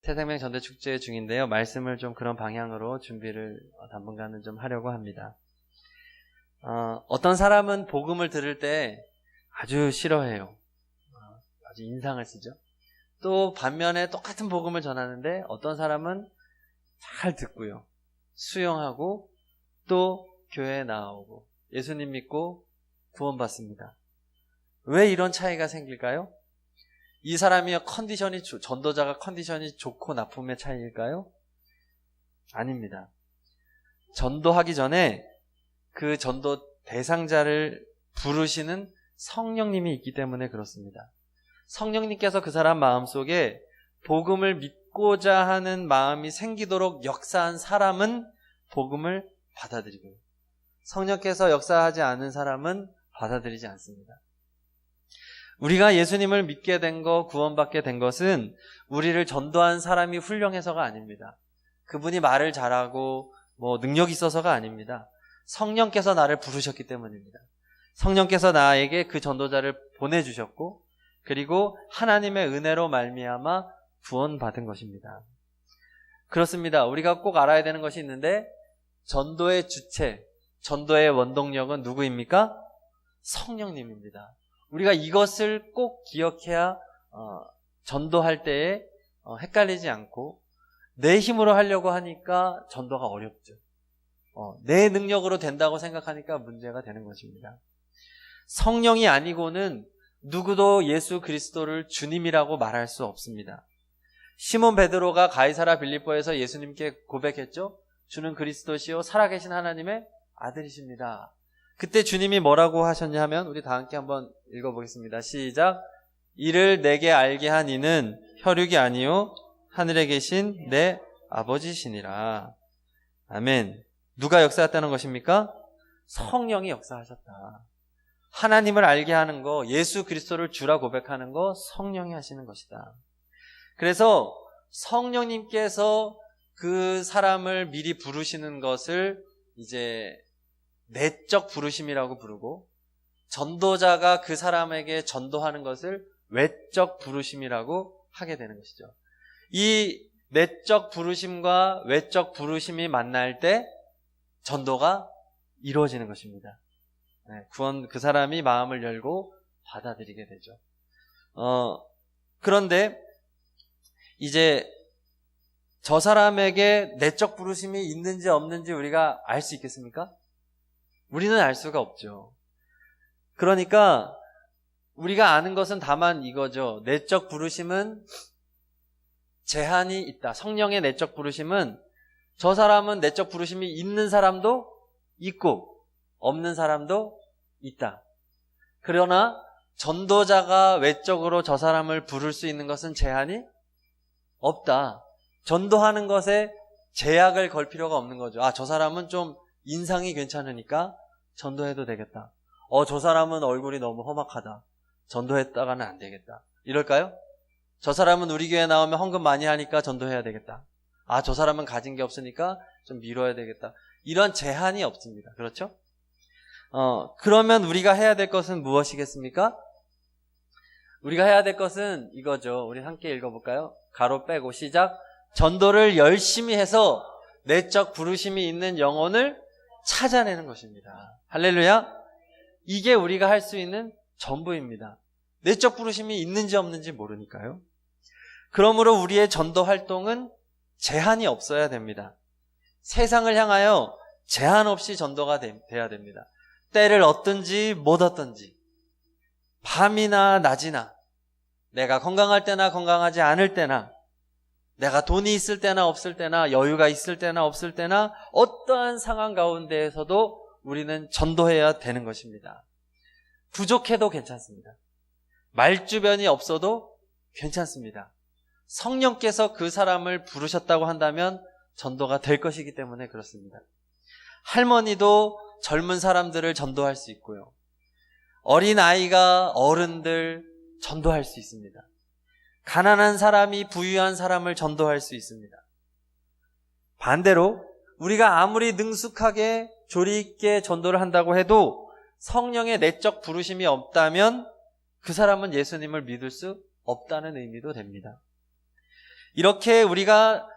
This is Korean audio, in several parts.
새생명 전도축제 중인데요. 말씀을 좀 그런 방향으로 준비를 당분간은 좀 하려고 합니다. 어떤 사람은 복음을 들을 때 아주 싫어해요. 아주 인상을 쓰죠. 또 반면에 똑같은 복음을 전하는데 어떤 사람은 잘 듣고요. 수용하고 또 교회에 나오고 예수님 믿고 구원받습니다. 왜 이런 차이가 생길까요? 이 사람이 전도자가 컨디션이 좋고 나쁨의 차이일까요? 아닙니다. 전도하기 전에 그 전도 대상자를 부르시는 성령님이 있기 때문에 그렇습니다. 성령님께서 그 사람 마음속에 복음을 믿고자 하는 마음이 생기도록 역사한 사람은 복음을 받아들이고요. 성령께서 역사하지 않은 사람은 받아들이지 않습니다. 우리가 예수님을 믿게 된 것, 구원받게 된 것은 우리를 전도한 사람이 훌륭해서가 아닙니다. 그분이 말을 잘하고 능력이 있어서가 아닙니다. 성령께서 나를 부르셨기 때문입니다. 성령께서 나에게 그 전도자를 보내주셨고 그리고 하나님의 은혜로 말미암아 구원받은 것입니다. 그렇습니다. 우리가 꼭 알아야 되는 것이 있는데 전도의 주체, 전도의 원동력은 누구입니까? 성령님입니다. 우리가 이것을 꼭 기억해야 전도할 때에 헷갈리지 않고 내 힘으로 하려고 하니까 전도가 어렵죠. 내 능력으로 된다고 생각하니까 문제가 되는 것입니다. 성령이 아니고는 누구도 예수 그리스도를 주님이라고 말할 수 없습니다. 시몬 베드로가 가이사라 빌립보에서 예수님께 고백했죠. 주는 그리스도시요 살아계신 하나님의 아들이십니다. 그때 주님이 뭐라고 하셨냐 하면 우리 다 함께 한번 읽어보겠습니다. 시작. 이를 내게 알게 한 이는 혈육이 아니요 하늘에 계신 내 아버지시니라. 아멘. 누가 역사했다는 것입니까? 성령이 역사하셨다. 하나님을 알게 하는 거, 예수 그리스도를 주라 고백하는 거 성령이 하시는 것이다. 그래서 성령님께서 그 사람을 미리 부르시는 것을 이제 내적 부르심이라고 부르고 전도자가 그 사람에게 전도하는 것을 외적 부르심이라고 하게 되는 것이죠. 이 내적 부르심과 외적 부르심이 만날 때 전도가 이루어지는 것입니다. 그 사람이 마음을 열고 받아들이게 되죠. 그런데 이제 저 사람에게 내적 부르심이 있는지 없는지 우리가 알 수 있겠습니까? 우리는 알 수가 없죠. 그러니까 우리가 아는 것은 다만 이거죠. 내적 부르심은 제한이 있다. 성령의 내적 부르심은 저 사람은 내적 부르심이 있는 사람도 있고 없는 사람도 있다. 그러나 전도자가 외적으로 저 사람을 부를 수 있는 것은 제한이 없다. 전도하는 것에 제약을 걸 필요가 없는 거죠. 저 사람은 좀 인상이 괜찮으니까 전도해도 되겠다. 저 사람은 얼굴이 너무 험악하다. 전도했다가는 안 되겠다. 이럴까요? 저 사람은 우리 교회 나오면 헌금 많이 하니까 전도해야 되겠다. 저 사람은 가진 게 없으니까 좀 미뤄야 되겠다. 이런 제한이 없습니다. 그렇죠? 그러면 우리가 해야 될 것은 무엇이겠습니까? 우리가 해야 될 것은 이거죠. 우리 함께 읽어볼까요? 가로 빼고 시작. 전도를 열심히 해서 내적 부르심이 있는 영혼을 찾아내는 것입니다. 할렐루야. 이게 우리가 할 수 있는 전부입니다. 내적 부르심이 있는지 없는지 모르니까요. 그러므로 우리의 전도 활동은 제한이 없어야 됩니다. 세상을 향하여 제한 없이 전도가 돼야 됩니다. 때를 얻든지 못 얻든지 밤이나 낮이나 내가 건강할 때나 건강하지 않을 때나 내가 돈이 있을 때나 없을 때나 여유가 있을 때나 없을 때나 어떠한 상황 가운데에서도 우리는 전도해야 되는 것입니다. 부족해도 괜찮습니다. 말주변이 없어도 괜찮습니다. 성령께서 그 사람을 부르셨다고 한다면 전도가 될 것이기 때문에 그렇습니다. 할머니도 젊은 사람들을 전도할 수 있고요. 어린아이가 어른들 전도할 수 있습니다. 가난한 사람이 부유한 사람을 전도할 수 있습니다. 반대로 우리가 아무리 능숙하게 조리 있게 전도를 한다고 해도 성령의 내적 부르심이 없다면 그 사람은 예수님을 믿을 수 없다는 의미도 됩니다. 이렇게 우리가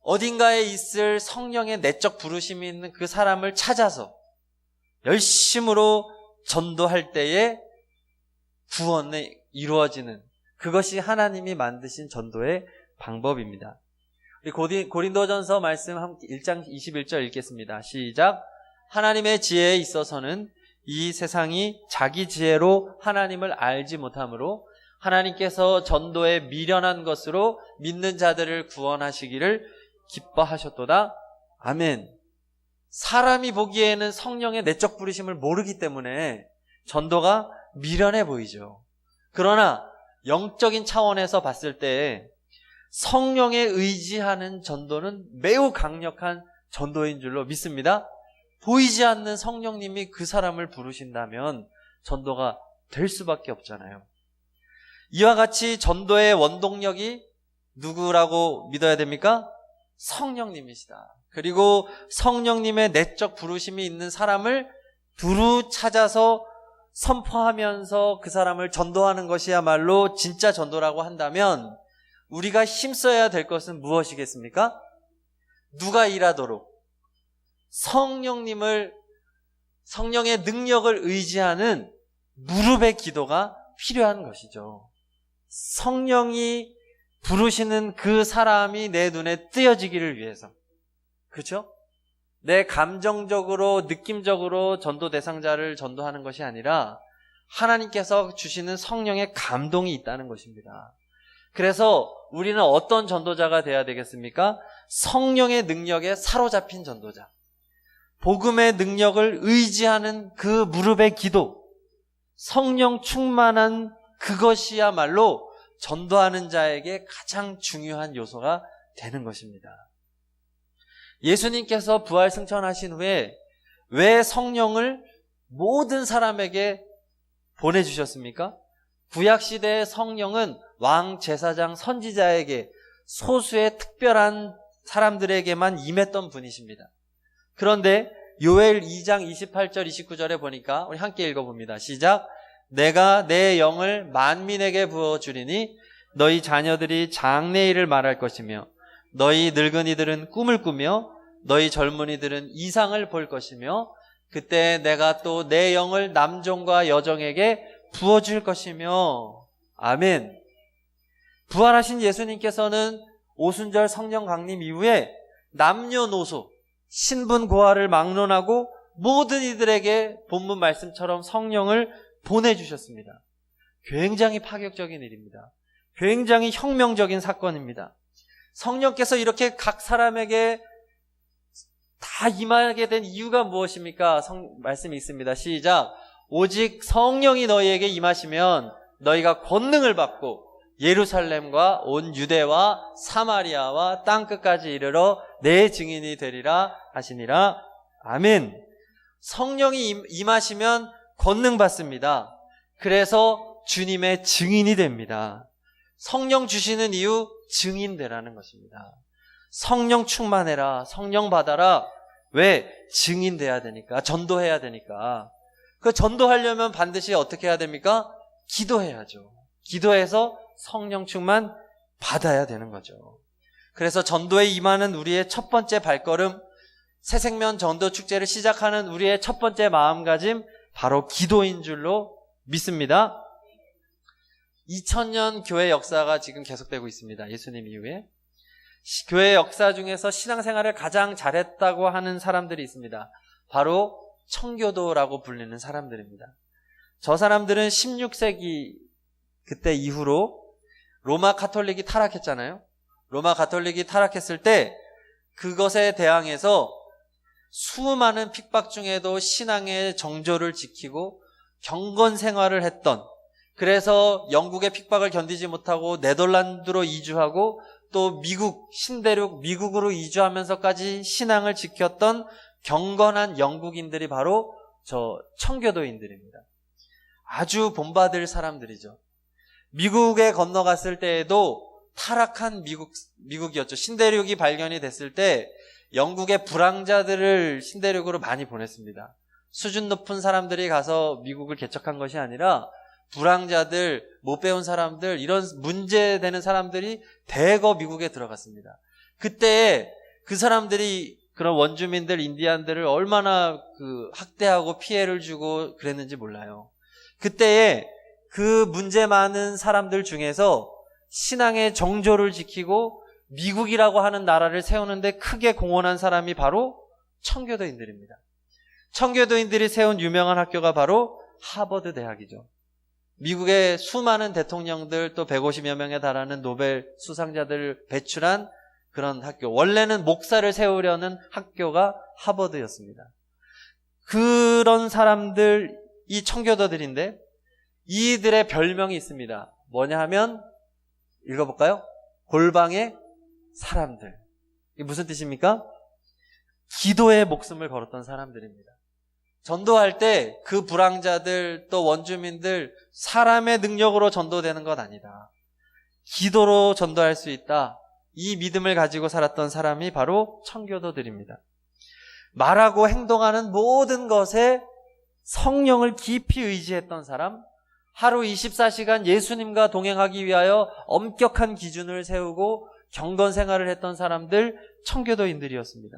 어딘가에 있을 성령의 내적 부르심이 있는 그 사람을 찾아서 열심으로 전도할 때에 구원이 이루어지는, 그것이 하나님이 만드신 전도의 방법입니다. 우리 고린도전서 말씀 1장 21절 읽겠습니다. 시작. 하나님의 지혜에 있어서는 이 세상이 자기 지혜로 하나님을 알지 못하므로 하나님께서 전도에 미련한 것으로 믿는 자들을 구원하시기를 기뻐하셨도다. 아멘. 사람이 보기에는 성령의 내적 부르심을 모르기 때문에 전도가 미련해 보이죠. 그러나 영적인 차원에서 봤을 때 성령에 의지하는 전도는 매우 강력한 전도인 줄로 믿습니다. 보이지 않는 성령님이 그 사람을 부르신다면 전도가 될 수밖에 없잖아요. 이와 같이 전도의 원동력이 누구라고 믿어야 됩니까? 성령님이시다. 그리고 성령님의 내적 부르심이 있는 사람을 두루 찾아서 선포하면서 그 사람을 전도하는 것이야말로 진짜 전도라고 한다면 우리가 힘써야 될 것은 무엇이겠습니까? 누가 일하도록 성령의 능력을 의지하는 무릎의 기도가 필요한 것이죠. 성령이 부르시는 그 사람이 내 눈에 띄어지기를 위해서. 그렇죠? 내 감정적으로, 느낌적으로 전도 대상자를 전도하는 것이 아니라 하나님께서 주시는 성령의 감동이 있다는 것입니다. 그래서 우리는 어떤 전도자가 돼야 되겠습니까? 성령의 능력에 사로잡힌 전도자. 복음의 능력을 의지하는 그 무릎의 기도. 성령 충만한 그것이야말로 전도하는 자에게 가장 중요한 요소가 되는 것입니다. 예수님께서 부활 승천하신 후에 왜 성령을 모든 사람에게 보내주셨습니까? 구약시대의 성령은 왕, 제사장, 선지자에게 소수의 특별한 사람들에게만 임했던 분이십니다. 그런데 요엘 2장 28절 29절에 보니까 우리 함께 읽어봅니다. 시작. 내가 내 영을 만민에게 부어주리니 너희 자녀들이 장래일을 말할 것이며 너희 늙은이들은 꿈을 꾸며 너희 젊은이들은 이상을 볼 것이며 그때 내가 또 내 영을 남종과 여종에게 부어줄 것이며. 아멘. 부활하신 예수님께서는 오순절 성령 강림 이후에 남녀노소 신분 고하를 막론하고 모든 이들에게 본문 말씀처럼 성령을 보내주셨습니다. 굉장히 파격적인 일입니다. 굉장히 혁명적인 사건입니다. 성령께서 이렇게 각 사람에게 다 임하게 된 이유가 무엇입니까? 말씀이 있습니다. 시작. 오직 성령이 너희에게 임하시면 너희가 권능을 받고 예루살렘과 온 유대와 사마리아와 땅끝까지 이르러 내 증인이 되리라 하시니라. 아멘. 성령이 임하시면 권능 받습니다. 그래서 주님의 증인이 됩니다. 성령 주시는 이유 증인 되라는 것입니다. 성령 충만해라, 성령 받아라. 왜? 증인 돼야 되니까, 전도해야 되니까. 그 전도하려면 반드시 어떻게 해야 됩니까? 기도해야죠. 기도해서 성령 충만 받아야 되는 거죠. 그래서 전도에 임하는 우리의 첫 번째 발걸음, 새생명 전도 축제를 시작하는 우리의 첫 번째 마음가짐, 바로 기도인 줄로 믿습니다. 2000년 교회 역사가 지금 계속되고 있습니다. 예수님 이후에. 교회 역사 중에서 신앙생활을 가장 잘했다고 하는 사람들이 있습니다. 바로 청교도라고 불리는 사람들입니다. 저 사람들은 16세기 그때 이후로 로마 가톨릭이 타락했잖아요. 로마 가톨릭이 타락했을 때 그것에 대항해서 수많은 핍박 중에도 신앙의 정조를 지키고 경건 생활을 했던, 그래서 영국의 핍박을 견디지 못하고 네덜란드로 이주하고 또 미국으로 이주하면서까지 신앙을 지켰던 경건한 영국인들이 바로 저 청교도인들입니다. 아주 본받을 사람들이죠. 미국에 건너갔을 때에도 타락한 미국이었죠. 신대륙이 발견이 됐을 때 영국의 불황자들을 신대륙으로 많이 보냈습니다. 수준 높은 사람들이 가서 미국을 개척한 것이 아니라 불황자들, 못 배운 사람들, 이런 문제되는 사람들이 대거 미국에 들어갔습니다. 그때 그 사람들이 그런 원주민들, 인디안들을 얼마나 학대하고 피해를 주고 그랬는지 몰라요. 그때에 그 문제 많은 사람들 중에서 신앙의 정조를 지키고 미국이라고 하는 나라를 세우는데 크게 공헌한 사람이 바로 청교도인들입니다. 청교도인들이 세운 유명한 학교가 바로 하버드 대학이죠. 미국의 수많은 대통령들, 또 150여 명에 달하는 노벨 수상자들을 배출한 그런 학교. 원래는 목사를 세우려는 학교가 하버드였습니다. 그런 사람들, 이 청교도들인데 이들의 별명이 있습니다. 뭐냐 하면 읽어볼까요? 골방의 사람들. 이게 무슨 뜻입니까? 기도에 목숨을 걸었던 사람들입니다. 전도할 때 그 불황자들, 또 원주민들, 사람의 능력으로 전도되는 것 아니다. 기도로 전도할 수 있다. 이 믿음을 가지고 살았던 사람이 바로 청교도들입니다. 말하고 행동하는 모든 것에 성령을 깊이 의지했던 사람, 하루 24시간 예수님과 동행하기 위하여 엄격한 기준을 세우고 경건 생활을 했던 사람들, 청교도인들이었습니다.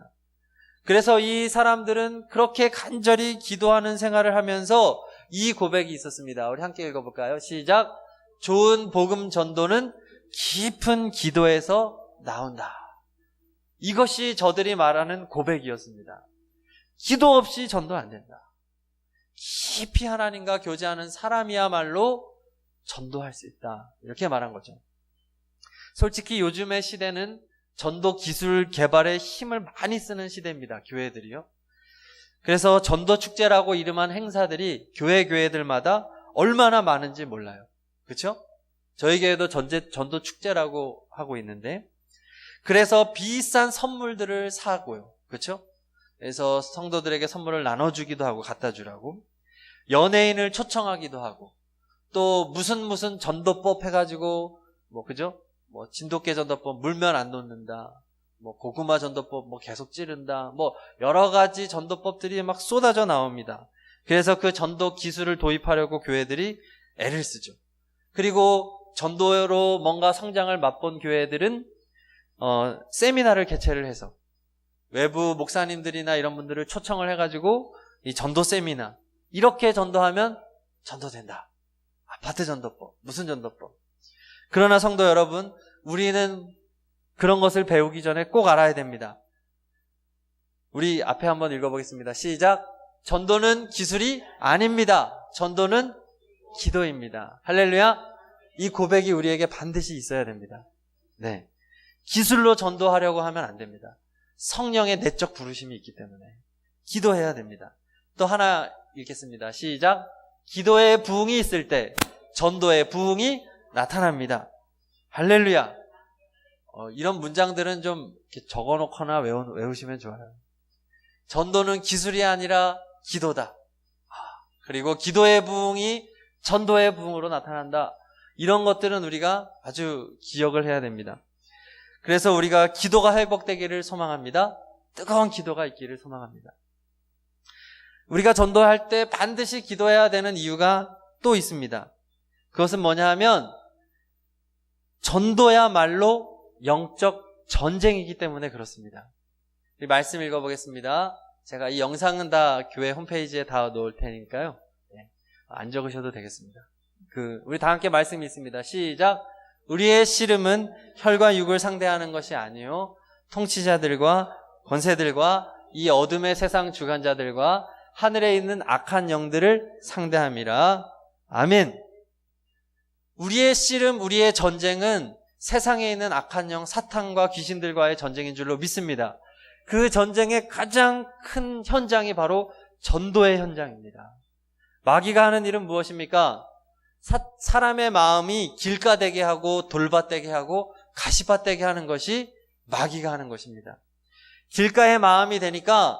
그래서 이 사람들은 그렇게 간절히 기도하는 생활을 하면서 이 고백이 있었습니다. 우리 함께 읽어볼까요? 시작. 좋은 복음 전도는 깊은 기도에서 나온다. 이것이 저들이 말하는 고백이었습니다. 기도 없이 전도 안 된다. 깊이 하나님과 교제하는 사람이야말로 전도할 수 있다. 이렇게 말한 거죠. 솔직히 요즘의 시대는 전도 기술 개발에 힘을 많이 쓰는 시대입니다. 교회들이요. 그래서 전도 축제라고 이름한 행사들이 교회들마다 얼마나 많은지 몰라요. 그렇죠? 저희 교회도 전도 축제라고 하고 있는데, 그래서 비싼 선물들을 사고요. 그렇죠? 그래서 성도들에게 선물을 나눠주기도 하고 갖다 주라고, 연예인을 초청하기도 하고, 또 무슨 전도법 해가지고 그죠? 진돗개 전도법, 물면 안 놓는다, 고구마 전도법, 계속 찌른다, 여러 가지 전도법들이 막 쏟아져 나옵니다. 그래서 그 전도 기술을 도입하려고 교회들이 애를 쓰죠. 그리고 전도로 뭔가 성장을 맛본 교회들은 세미나를 개최를 해서 외부 목사님들이나 이런 분들을 초청을 해가지고 이 전도 세미나, 이렇게 전도하면 전도된다. 아파트 전도법, 무슨 전도법. 그러나 성도 여러분, 우리는 그런 것을 배우기 전에 꼭 알아야 됩니다. 우리 앞에 한번 읽어보겠습니다. 시작. 전도는 기술이 아닙니다. 전도는 기도입니다. 할렐루야. 이 고백이 우리에게 반드시 있어야 됩니다. 네, 기술로 전도하려고 하면 안 됩니다. 성령의 내적 부르심이 있기 때문에 기도해야 됩니다. 또 하나 읽겠습니다. 시작. 기도의 부흥이 있을 때 전도의 부흥이 나타납니다. 할렐루야. 이런 문장들은 좀 이렇게 적어놓거나 외우시면 좋아요. 전도는 기술이 아니라 기도다. 그리고 기도의 부흥이 전도의 부흥으로 나타난다. 이런 것들은 우리가 아주 기억을 해야 됩니다. 그래서 우리가 기도가 회복되기를 소망합니다. 뜨거운 기도가 있기를 소망합니다. 우리가 전도할 때 반드시 기도해야 되는 이유가 또 있습니다. 그것은 뭐냐 하면 전도야말로 영적 전쟁이기 때문에 그렇습니다. 우리 말씀 읽어보겠습니다. 제가 이 영상은 다 교회 홈페이지에 다 놓을 테니까요. 네, 안 적으셔도 되겠습니다. 우리 다 함께 말씀이 있습니다. 시작. 우리의 씨름은 혈과 육을 상대하는 것이 아니요 통치자들과 권세들과 이 어둠의 세상 주관자들과 하늘에 있는 악한 영들을 상대함이라. 아멘. 우리의 씨름, 우리의 전쟁은 세상에 있는 악한 영, 사탄과 귀신들과의 전쟁인 줄로 믿습니다. 그 전쟁의 가장 큰 현장이 바로 전도의 현장입니다. 마귀가 하는 일은 무엇입니까? 사람의 마음이 길가되게 하고 돌밭되게 하고 가시밭되게 하는 것이 마귀가 하는 것입니다. 길가의 마음이 되니까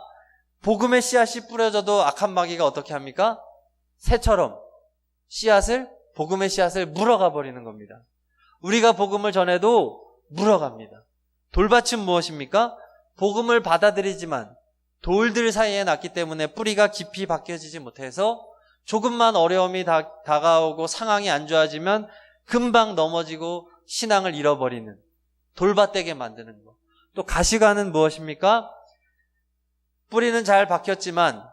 복음의 씨앗이 뿌려져도 악한 마귀가 어떻게 합니까? 새처럼 복음의 씨앗을 물어가 버리는 겁니다. 우리가 복음을 전해도 물어갑니다. 돌밭은 무엇입니까? 복음을 받아들이지만 돌들 사이에 났기 때문에 뿌리가 깊이 박혀지지 못해서 조금만 어려움이 다가오고 상황이 안 좋아지면 금방 넘어지고 신앙을 잃어버리는, 돌밭되게 만드는 것. 또 가시관은 무엇입니까? 뿌리는 잘 박혔지만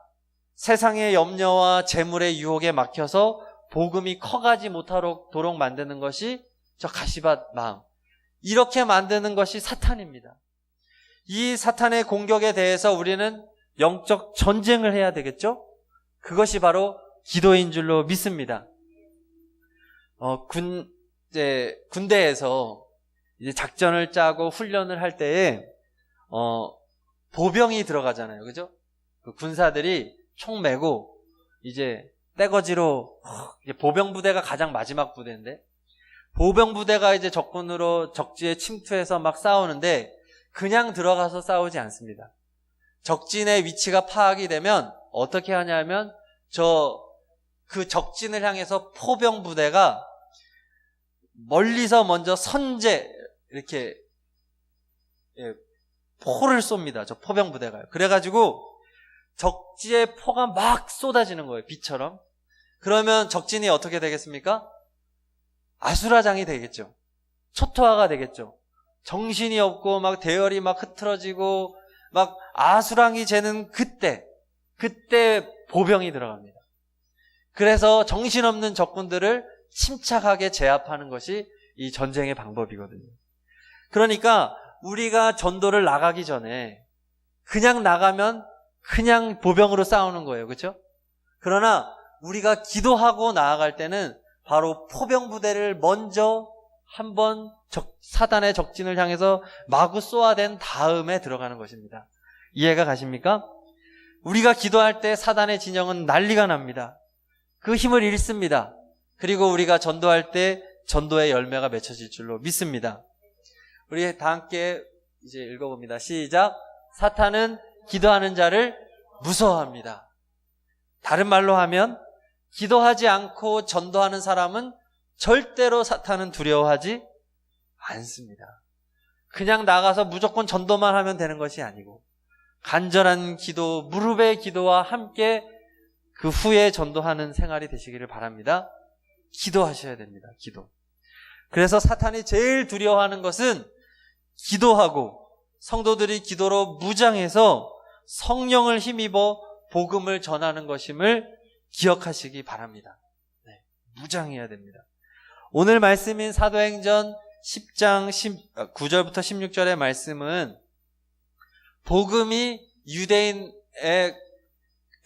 세상의 염려와 재물의 유혹에 막혀서 복음이 커가지 못하도록 만드는 것이 저 가시밭 마음. 이렇게 만드는 것이 사탄입니다. 이 사탄의 공격에 대해서 우리는 영적 전쟁을 해야 되겠죠? 그것이 바로 기도인 줄로 믿습니다. 군대에서 이제 작전을 짜고 훈련을 할 때에 보병이 들어가잖아요. 그죠? 그 군사들이 총 메고 이제 떼거지로 이제 보병 부대가 가장 마지막 부대인데, 보병 부대가 이제 적군으로 적지에 침투해서 막 싸우는데 그냥 들어가서 싸우지 않습니다. 적진의 위치가 파악이 되면 어떻게 하냐면 그 적진을 향해서 포병 부대가 멀리서 먼저 선제 이렇게 포를 쏩니다. 저 포병 부대가요. 그래가지고 적지에 포가 막 쏟아지는 거예요. 비처럼. 그러면 적진이 어떻게 되겠습니까? 아수라장이 되겠죠. 초토화가 되겠죠. 정신이 없고 막 대열이 막 흐트러지고 막 아수랑이 재는 그때 보병이 들어갑니다. 그래서 정신없는 적군들을 침착하게 제압하는 것이 이 전쟁의 방법이거든요. 그러니까 우리가 전도를 나가기 전에 그냥 나가면 그냥 보병으로 싸우는 거예요. 그렇죠? 그러나 우리가 기도하고 나아갈 때는 바로 포병 부대를 먼저 한번 사단의 적진을 향해서 마구 쏘아댄 다음에 들어가는 것입니다. 이해가 가십니까? 우리가 기도할 때 사단의 진영은 난리가 납니다. 그 힘을 잃습니다. 그리고 우리가 전도할 때 전도의 열매가 맺혀질 줄로 믿습니다. 우리 다 함께 이제 읽어봅니다. 시작. 사탄은 기도하는 자를 무서워합니다. 다른 말로 하면 기도하지 않고 전도하는 사람은 절대로 사탄은 두려워하지 않습니다. 그냥 나가서 무조건 전도만 하면 되는 것이 아니고 간절한 기도, 무릎의 기도와 함께 그 후에 전도하는 생활이 되시기를 바랍니다. 기도하셔야 됩니다. 기도. 그래서 사탄이 제일 두려워하는 것은 기도하고 성도들이 기도로 무장해서 성령을 힘입어 복음을 전하는 것임을 기억하시기 바랍니다. 네, 무장해야 됩니다. 오늘 말씀인 사도행전 10장 9절부터 16절의 말씀은 복음이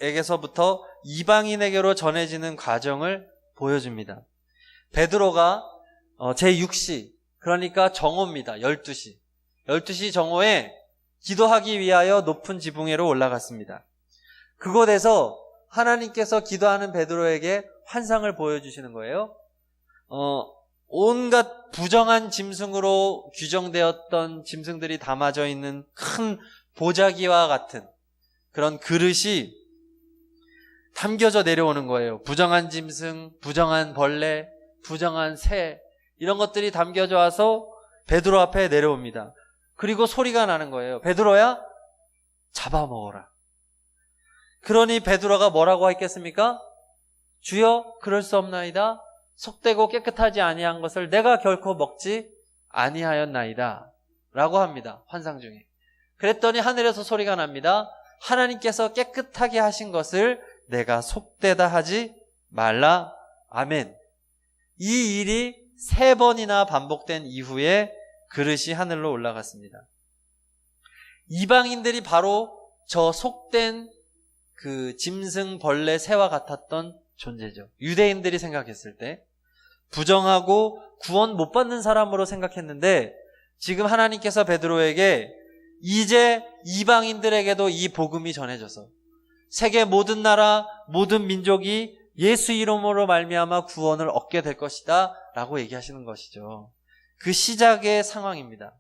유대인에게서부터 이방인에게로 전해지는 과정을 보여줍니다. 베드로가 제6시, 그러니까 정오입니다. 12시. 12시 정오에 기도하기 위하여 높은 지붕에로 올라갔습니다. 그곳에서 하나님께서 기도하는 베드로에게 환상을 보여주시는 거예요. 온갖 부정한 짐승으로 규정되었던 짐승들이 담아져 있는 큰 보자기와 같은 그런 그릇이 담겨져 내려오는 거예요. 부정한 짐승, 부정한 벌레, 부정한 새, 이런 것들이 담겨져 와서 베드로 앞에 내려옵니다. 그리고 소리가 나는 거예요. 베드로야, 잡아먹어라. 그러니 베드로가 뭐라고 했겠습니까? 주여, 그럴 수 없나이다. 속되고 깨끗하지 아니한 것을 내가 결코 먹지 아니하였나이다 라고 합니다. 환상 중에. 그랬더니 하늘에서 소리가 납니다. 하나님께서 깨끗하게 하신 것을 내가 속되다 하지 말라. 아멘. 이 일이 3번이나 반복된 이후에 그릇이 하늘로 올라갔습니다. 이방인들이 바로 저 속된 그 짐승, 벌레, 새와 같았던 존재죠. 유대인들이 생각했을 때 부정하고 구원 못 받는 사람으로 생각했는데 지금 하나님께서 베드로에게 이제 이방인들에게도 이 복음이 전해져서 세계 모든 나라, 모든 민족이 예수 이름으로 말미암아 구원을 얻게 될 것이다 라고 얘기하시는 것이죠. 그 시작의 상황입니다.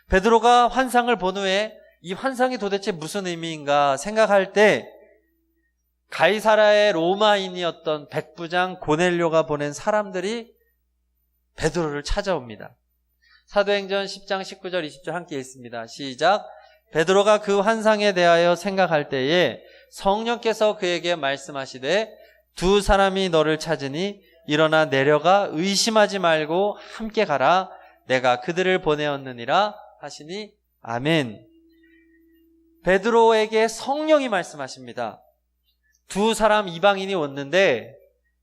베드로가 환상을 본 후에 이 환상이 도대체 무슨 의미인가 생각할 때 가이사라의 로마인이었던 백부장 고넬료가 보낸 사람들이 베드로를 찾아옵니다. 사도행전 10장 19절 20절 함께 읽습니다. 시작. 베드로가 그 환상에 대하여 생각할 때에 성령께서 그에게 말씀하시되 두 사람이 너를 찾으니 일어나 내려가 의심하지 말고 함께 가라. 내가 그들을 보내었느니라 하시니 아멘. 베드로에게 성령이 말씀하십니다. 두 사람 이방인이 왔는데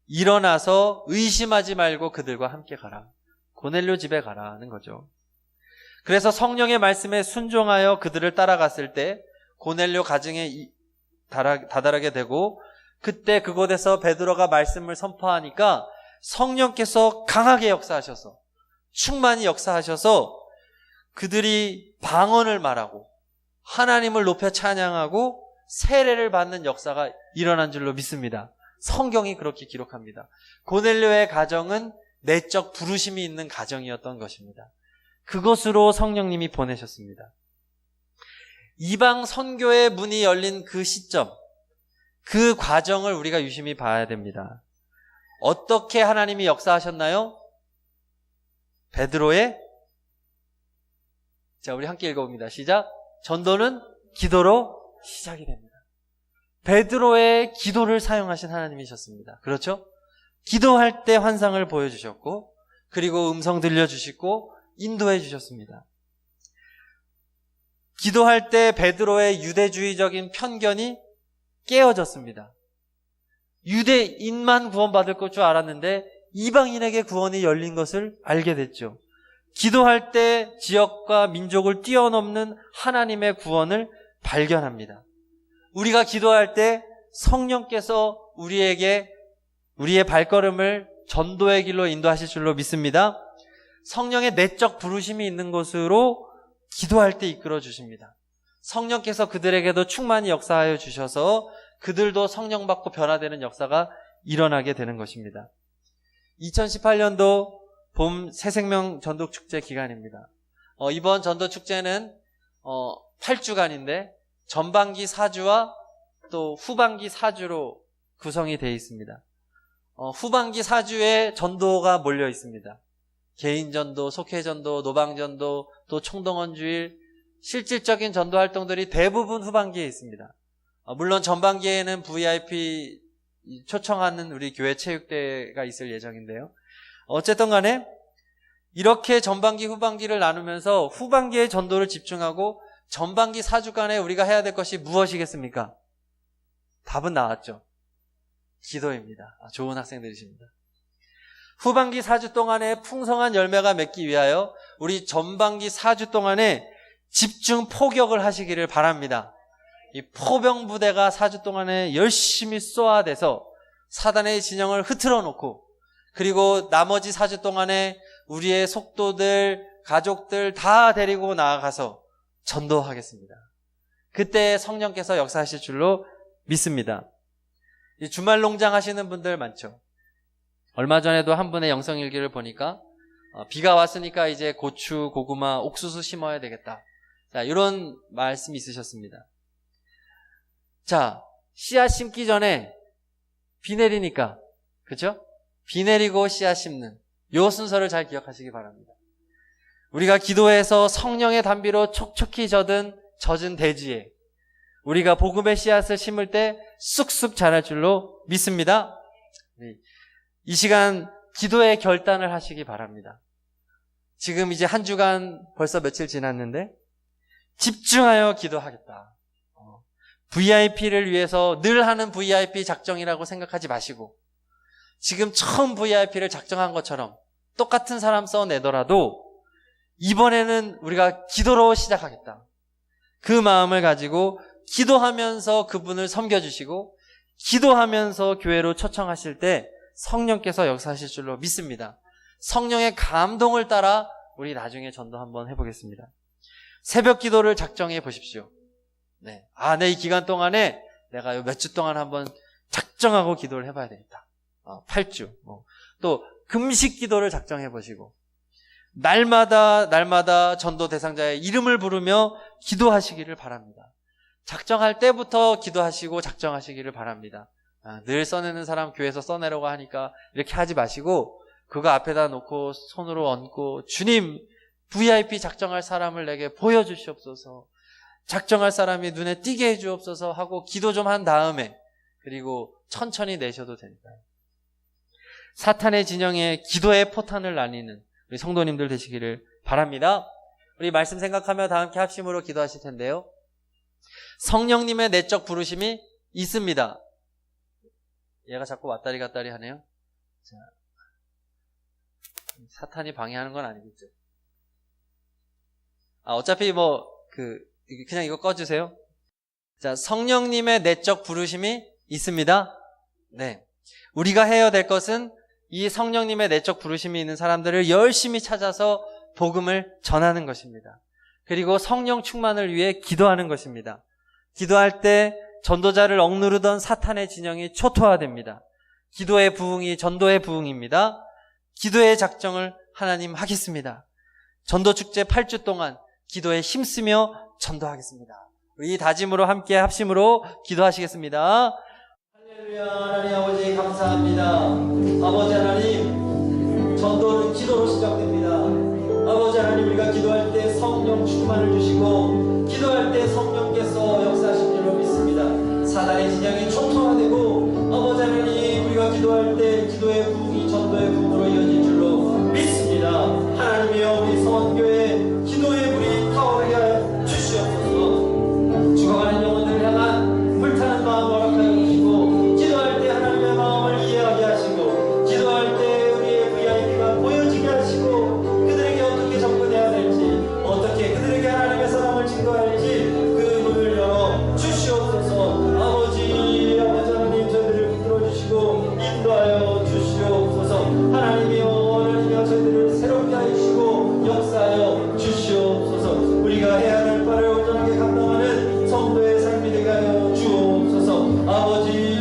일어나서 의심하지 말고 그들과 함께 가라. 고넬료 집에 가라는 거죠. 그래서 성령의 말씀에 순종하여 그들을 따라갔을 때 고넬료 가정에 다다르게 되고, 그때 그곳에서 베드로가 말씀을 선포하니까 성령께서 강하게 역사하셔서, 충만히 역사하셔서 그들이 방언을 말하고 하나님을 높여 찬양하고 세례를 받는 역사가 일어난 줄로 믿습니다. 성경이 그렇게 기록합니다. 고넬료의 가정은 내적 부르심이 있는 가정이었던 것입니다. 그것으로 성령님이 보내셨습니다. 이방 선교의 문이 열린 그 시점, 그 과정을 우리가 유심히 봐야 됩니다. 어떻게 하나님이 역사하셨나요? 베드로의, 자, 우리 함께 읽어봅니다. 시작. 전도는 기도로 시작이 됩니다. 베드로의 기도를 사용하신 하나님이셨습니다. 그렇죠? 기도할 때 환상을 보여주셨고, 그리고 음성 들려주시고 인도해 주셨습니다. 기도할 때 베드로의 유대주의적인 편견이 깨어졌습니다. 유대인만 구원받을 것 줄 알았는데 이방인에게 구원이 열린 것을 알게 됐죠. 기도할 때 지역과 민족을 뛰어넘는 하나님의 구원을 발견합니다. 우리가 기도할 때 성령께서 우리에게 우리의 발걸음을 전도의 길로 인도하실 줄로 믿습니다. 성령의 내적 부르심이 있는 곳으로 기도할 때 이끌어 주십니다. 성령께서 그들에게도 충만히 역사하여 주셔서 그들도 성령 받고 변화되는 역사가 일어나게 되는 것입니다. 2018년도 봄 새생명 전도축제 기간입니다. 이번 전도축제는 8주간인데 전반기 4주와 또 후반기 4주로 구성이 되어 있습니다. 후반기 4주에 전도가 몰려 있습니다. 개인전도, 속회전도, 노방전도, 또 총동원주일, 실질적인 전도 활동들이 대부분 후반기에 있습니다. 물론 전반기에는 VIP 초청하는 우리 교회 체육대회가 있을 예정인데요. 어쨌든 간에 이렇게 전반기, 후반기를 나누면서 후반기에 전도를 집중하고 전반기 4주간에 우리가 해야 될 것이 무엇이겠습니까? 답은 나왔죠. 기도입니다. 좋은 학생들이십니다. 후반기 4주 동안에 풍성한 열매가 맺기 위하여 우리 전반기 4주 동안에 집중 포격을 하시기를 바랍니다. 이 포병부대가 4주 동안에 열심히 쏘아대서 사단의 진영을 흐트러 놓고, 그리고 나머지 4주 동안에 우리의 속도들, 가족들 다 데리고 나아가서 전도하겠습니다. 그때 성령께서 역사하실 줄로 믿습니다. 이 주말 농장 하시는 분들 많죠. 얼마 전에도 한 분의 영성일기를 보니까 비가 왔으니까 이제 고추, 고구마, 옥수수 심어야 되겠다. 자, 이런 말씀이 있으셨습니다. 자, 씨앗 심기 전에 비 내리니까, 그죠? 비 내리고 씨앗 심는 요 순서를 잘 기억하시기 바랍니다. 우리가 기도해서 성령의 단비로 촉촉히 젖은 대지에 우리가 복음의 씨앗을 심을 때 쑥쑥 자랄 줄로 믿습니다. 이 시간 기도의 결단을 하시기 바랍니다. 지금 이제 한 주간 벌써 며칠 지났는데 집중하여 기도하겠다. VIP를 위해서 늘 하는 VIP 작정이라고 생각하지 마시고, 지금 처음 VIP를 작정한 것처럼 똑같은 사람 써내더라도 이번에는 우리가 기도로 시작하겠다. 그 마음을 가지고 기도하면서 그분을 섬겨주시고 기도하면서 교회로 초청하실 때 성령께서 역사하실 줄로 믿습니다. 성령의 감동을 따라 우리 나중에 전도 한번 해보겠습니다. 새벽 기도를 작정해 보십시오. 네. 내 이 기간 동안에 내가 몇 주 동안 한번 작정하고 기도를 해봐야 되겠다. 8주. 또 금식 기도를 작정해 보시고 날마다 전도 대상자의 이름을 부르며 기도하시기를 바랍니다. 작정할 때부터 기도하시고 작정하시기를 바랍니다. 늘 써내는 사람 교회에서 써내라고 하니까 이렇게 하지 마시고 그거 앞에다 놓고 손으로 얹고, 주님, VIP 작정할 사람을 내게 보여주시옵소서, 작정할 사람이 눈에 띄게 해주옵소서 하고 기도 좀 한 다음에 그리고 천천히 내셔도 됩니다. 사탄의 진영에 기도의 포탄을 날리는 우리 성도님들 되시기를 바랍니다. 우리 말씀 생각하며 다 함께 합심으로 기도하실 텐데요. 성령님의 내적 부르심이 있습니다. 얘가 자꾸 왔다리 갔다리 하네요. 자, 사탄이 방해하는 건 아니겠죠. 어차피 그냥 이거 꺼주세요. 자, 성령님의 내적 부르심이 있습니다. 네. 우리가 해야 될 것은 이 성령님의 내적 부르심이 있는 사람들을 열심히 찾아서 복음을 전하는 것입니다. 그리고 성령 충만을 위해 기도하는 것입니다. 기도할 때 전도자를 억누르던 사탄의 진영이 초토화됩니다. 기도의 부흥이 전도의 부흥입니다. 기도의 작정을 하나님 하겠습니다. 전도축제 8주 동안 기도에 힘쓰며 전도하겠습니다. 이 다짐으로 함께 합심으로 기도하시겠습니다. 할렐루야. 하나님 아버지 감사합니다. 아버지 하나님, 전도는 기도로 시작됩니다. 아버지 하나님, 우리가 기도할 때 성령 충만을 주시고 기도할 때 성령께서 역사하신 줄로 믿습니다. 사단의 진영이 초토화되고 아버지 하나님, 우리가 기도할 때 기도의 부흥이 전도의 부흥으로 이어질 줄로 믿습니다. 하나님이여, 우리 성원교회 기도의 불이 타오르게 하여 주시옵소서. 죽어가는 영혼들을 향한 불타는 마음 허락하여 주시고 기도할 때 하나님의 마음을 이해하게 하시고 기도할 때 우리의 VIP가 보여지게 하시고 그들에게 어떻게 접근해야 될지 어떻게 그들에게 하나님의 사랑을 증거할지 그 문을 열어 주시옵소서. 아버지 하나님, 저희들을 붙들어 주시고 인도하여 주시옵소서. 하나님이여 저희들을 새롭게 해주시고 역사하여 주시옵소서. 우리가 해야 할 바를 온전하게 감당하는 성도의 삶이 되게 하여 주옵소서. 아버지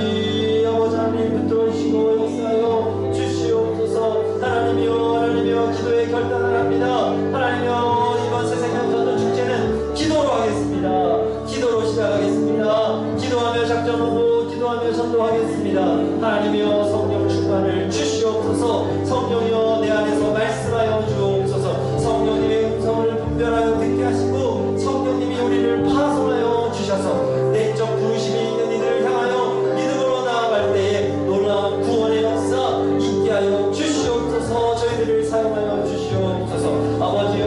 하나님, 붙들어 주시고 역사하여 주시옵소서. 하나님이여 기도의 결단을 합니다. 하나님이여, 이번 새생명 전도 축제는 기도로 하겠습니다. 기도로 시작하겠습니다. 기도하며 작정하고 기도하며 전도하겠습니다. 하나님이여, 성령 충만을 주시옵소서. 성령이여, 내 안에서 말씀하여 주옵소서. 성령님의 음성을 분별하여 듣게 하시고 성령님이 우리를 파송하여 주셔서 내적 부르심이 있는 이들을 향하여 믿음으로 나아갈 때에 놀라운 구원의 역사 있게 하여 주시옵소서. 저희들을 사용하여 주시옵소서. 아버지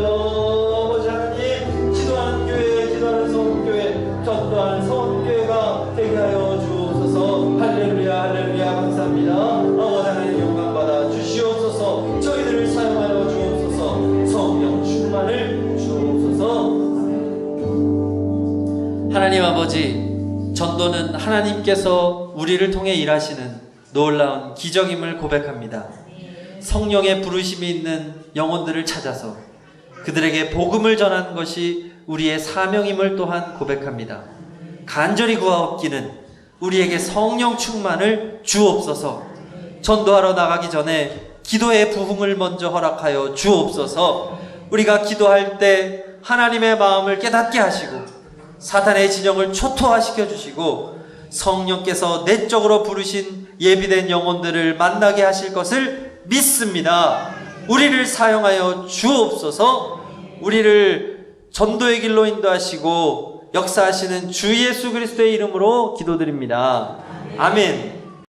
하나님, 기도하는 교회, 기도하는 성교회, 전도하는 성교회가 되게 하여 주옵소서. 할렐루야. 할렐루야. 감사합니다. 아버지 하나님, 영광 받아 주시옵소서. 저희들을 사용하여 주옵소서. 성령 충만을 주옵소서. 하나님 아버지, 전도는 하나님께서 우리를 통해 일하시는 놀라운 기적임을 고백합니다. 성령의 부르심이 있는 영혼들을 찾아서 그들에게 복음을 전하는 것이 우리의 사명임을 또한 고백합니다. 간절히 구하옵기는 우리에게 성령 충만을 주옵소서. 전도하러 나가기 전에 기도의 부흥을 먼저 허락하여 주옵소서. 우리가 기도할 때 하나님의 마음을 깨닫게 하시고 사탄의 진영을 초토화시켜 주시고 성령께서 내적으로 부르신 예비된 영혼들을 만나게 하실 것을 믿습니다. 우리를 사용하여 주옵소서. 우리를 전도의 길로 인도하시고 역사하시는 주 예수 그리스도의 이름으로 기도드립니다. 아멘.